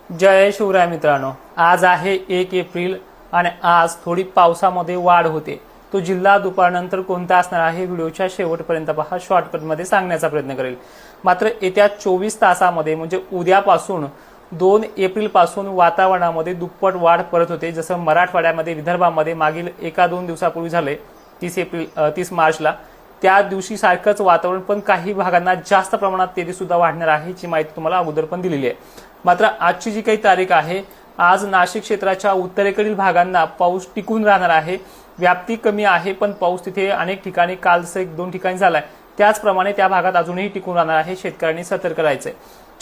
जय शिवराय मित्रांनो, आज आहे 1 एप्रिल आणि आज थोडी पावसामध्ये वाढ होते। तो जिल्हा दुपारनंतर कोणता असणार आहे व्हिडिओच्या शेवटपर्यंत पहा, शॉर्टकटमध्ये सांगण्याचा प्रयत्न करेल। मात्र येत्या 24 तासामध्ये म्हणजे उद्यापासून 2 एप्रिल पासून वातावरणामध्ये दुप्पट वाढ परत होते। जसं मराठवाड्यामध्ये विदर्भामध्ये मागील 1-2 दिवसापूर्वी झाले 30 मार्चला, त्या दिवशी सारखंच वातावरण, पण काही भागांना जास्त प्रमाणात तेजी सुद्धा वाढणार आहे, याची माहिती तुम्हाला अगोदर पण दिलेली आहे। मात्र आजची जी काही तारीख आहे, आज नाशिक क्षेत्राच्या उत्तरेकडील भागांना पाऊस टिकून राहणार आहे। व्याप्ती कमी आहे, पण पाऊस तिथे अनेक ठिकाणी काल 1-2 ठिकाणी झालाय, त्याचप्रमाणे त्या भागात अजूनही टिकून राहणार आहे। शेतकऱ्यांनी सतर्क राहायचंय।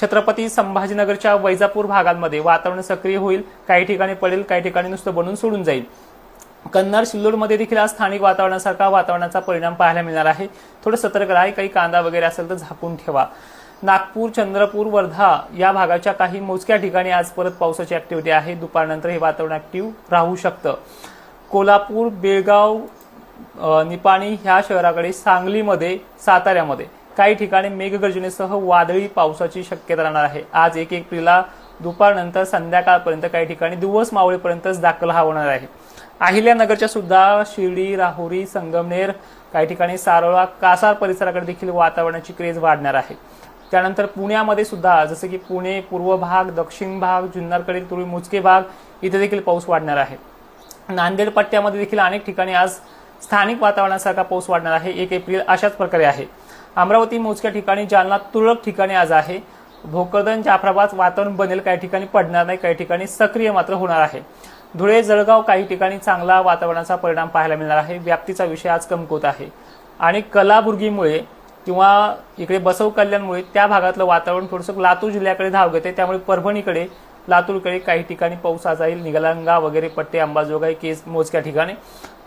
छत्रपती संभाजीनगरच्या वैजापूर भागांमध्ये वातावरण सक्रिय होईल, काही ठिकाणी पडेल, काही ठिकाणी नुसतं बनून सोडून जाईल। कन्नड सिल्लोडमध्ये देखील आज स्थानिक वातावरणासारखा वातावरणाचा परिणाम पाहायला मिळणार आहे। थोडं सतर्क राहा, काही कांदा वगैरे असेल तर झाकून ठेवा। नागपूर, चंद्रपूर, वर्धा या भागाच्या काही मोजक्या ठिकाणी आज परत पावसाची ऍक्टिव्हिटी आहे। दुपारनंतर हे वातावरण ऍक्टिव्ह राहू शकतं। कोल्हापूर, बेळगाव, निपाणी ह्या शहराकडे, सांगलीमध्ये, साताऱ्यामध्ये काही ठिकाणी मेघगर्जनेसह वादळी पावसाची शक्यता राहणार आहे। आज 1 एप्रिलला दुपारनंतर संध्याकाळपर्यंत काही ठिकाणी दिवस मावळेपर्यंतच दाखल होणार आहे। अहिल्यानगरच्या सुद्धा शिर्डी, राहुरी, संगमनेर, काही ठिकाणी सारोळा, कासार परिसराकडे देखील वातावरणाची क्रेज वाढणार आहे। त्यानंतर पुण्यामध्ये सुद्धा, जसे की पुणे पूर्व भाग, दक्षिण भाग, जुन्नरकडील थोडी मोजके भाग, इथे देखील पाऊस वाढणार आहे। नांदेड पट्ट्यामध्ये देखील अनेक ठिकाणी आज स्थानिक वातावरणासारखा पाऊस वाढणार आहे। 1 एप्रिल अशाच प्रकारे आहे। अमरावती मोजक्या ठिकाणी, जालना तुरळक ठिकाणी आज आहे। भोकरदन, जाफराबाद वातावरण बनेल, काही ठिकाणी पडणार नाही, काही ठिकाणी सक्रिय मात्र होणार आहे। धुळे, जळगाव काही ठिकाणी चांगला वातावरणाचा परिणाम पाहायला मिळणार आहे। व्याप्तीचा विषय आज कमकुवत आहे आणि कलाबुर्गीमुळे किंवा इकडे बसव कल्याणमुळे त्या भागातलं वातावरण थोडंसं लातूर जिल्ह्याकडे धाव घेते। त्यामुळे परभणीकडे, लातूरकडे काही ठिकाणी पाऊस आज जाईल। निगलंगा वगैरे पट्टे, अंबाजोगाई, केस मोजक्या ठिकाणी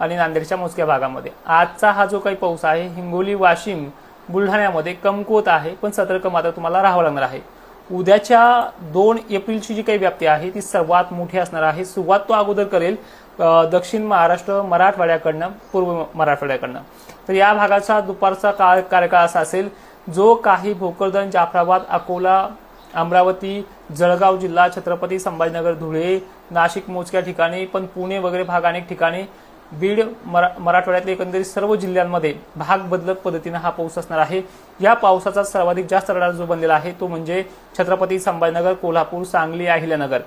आणि नांदेडच्या मोजक्या भागामध्ये आजचा हा जो काही पाऊस आहे, हिंगोली, वाशिम, बुलढाण्यामध्ये कमकुवत आहे, पण सतर्क मात्र तुम्हाला राहावं लागणार आहे। उद्याच्या 2 एप्रिलची जी काही व्याप्ती आहे ती सर्वात मोठी असणार आहे। सुरुवात तो अगोदर करेल दक्षिण महाराष्ट्र, मराठवाड्याकडनं, पूर्व मराठवाड्याकडनं। तर या भागाचा दुपारचा कार्यकाळ असा असेल, जो काही भोकरदन, जाफराबाद, अकोला, अमरावती, जळगाव जिल्हा, छत्रपती संभाजीनगर, धुळे, नाशिक मोजक्या ठिकाणी, पण पुणे वगैरे भाग अनेक ठिकाणी, बीड, मराठवाड्यातले एकंदरीत सर्व जिल्ह्यांमध्ये भाग बदलत पद्धतीने हा पाऊस असणार आहे। या पावसाचा सर्वाधिक जास्त रडार जो बनलेला आहे तो म्हणजे छत्रपती संभाजीनगर, कोल्हापूर, सांगली, अहिल्यानगर,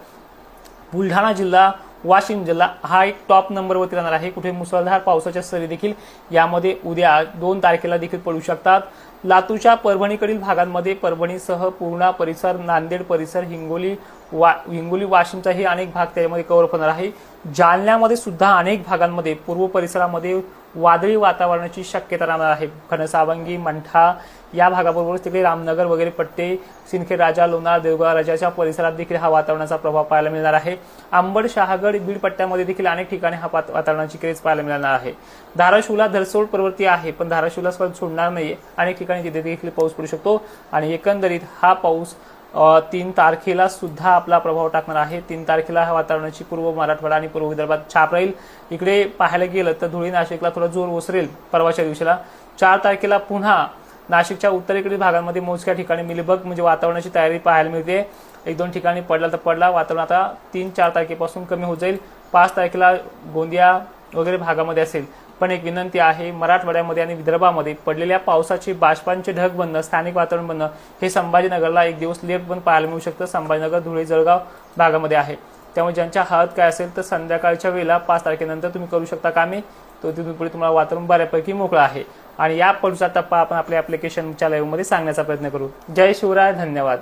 बुलढाणा जिल्हा, वाशिम जिल्हा हा एक टॉप नंबरवरती राहणार आहे। कुठे मुसळधार पावसाच्या सरी देखील यामध्ये उद्या 2 तारखेला देखील पडू शकतात। लातूरच्या परभणीकडील भागांमध्ये, परभणीसह पूर्णा परिसर, नांदेड परिसर, हिंगोली, वाशिमचाही अनेक भाग त्यामध्ये कव्हर होणार आहे। जालन्यामध्ये सुद्धा अनेक भागांमध्ये, पूर्व परिसरामध्ये वादळी वातावरणाची शक्यता राहणार आहे। खडसावंगी, मंठा या भागाबरोबरच तिकडे रामनगर वगैरे पट्टे, सिंदखेड राजा, लोणार, देवगड राजाच्या परिसरात देखील हा वातावरणाचा प्रभाव पाहायला मिळणार आहे। अंबड, शहागड, बीड पट्ट्यामध्ये देखील अनेक ठिकाणी हा वातावरणाची क्रेज पाहायला मिळणार आहे। धाराशिवला धरसोड प्रवृत्ती आहे, पण धाराशिवला सोडणार नाहीये, अनेक ठिकाणी तिथे देखील पाऊस पडू शकतो आणि एकंदरीत हा पाऊस 3 तारखेला सुद्धा आपला प्रभाव टाकणार आहे। 3 तारखेला हा वातावरणाची पूर्व मराठवाडा आणि पूर्व विदर्भात छाप राहील। इकडे पाहायला गेलं तर धुळे, नाशिकला थोडा जोर ओसरेल परवाच्या दिवशीला। 4 तारखेला पुन्हा नाशिकच्या उत्तरेकडील भागांमध्ये मोजक्या ठिकाणी मिलीबग म्हणजे वातावरणाची तयारी पाहायला मिळते। 1-2 ठिकाणी पडला तर पडला, वातावरण आता 3-4 तारखेपासून कमी होत जाईल। 5 तारखेला गोंदिया वगैरे भागामध्ये असेल। पण एक विनंती आहे, मराठवाड्यामध्ये आणि विदर्भामध्ये पडलेल्या पावसाची बाष्पांचे ढग बनणं, स्थानिक वातावरण बनणं हे संभाजीनगरला 1 दिवस लेट पण पाहायला मिळू शकतं। संभाजीनगर, धुळे, जळगाव भागामध्ये आहे। त्यामुळे ज्यांच्या हात काय असेल तर संध्याकाळच्या वेळेला 5 तारखेनंतर तुम्ही करू शकता कामे, तो तिथून पुढे तुम्हाला वातावरण बऱ्यापैकी मोकळं आहे। आणि या पुढचा टप्पा आपण आपल्या ऍप्लिकेशनच्या लाईव्हमध्ये सांगण्याचा प्रयत्न करू। जय शिवराय, धन्यवाद।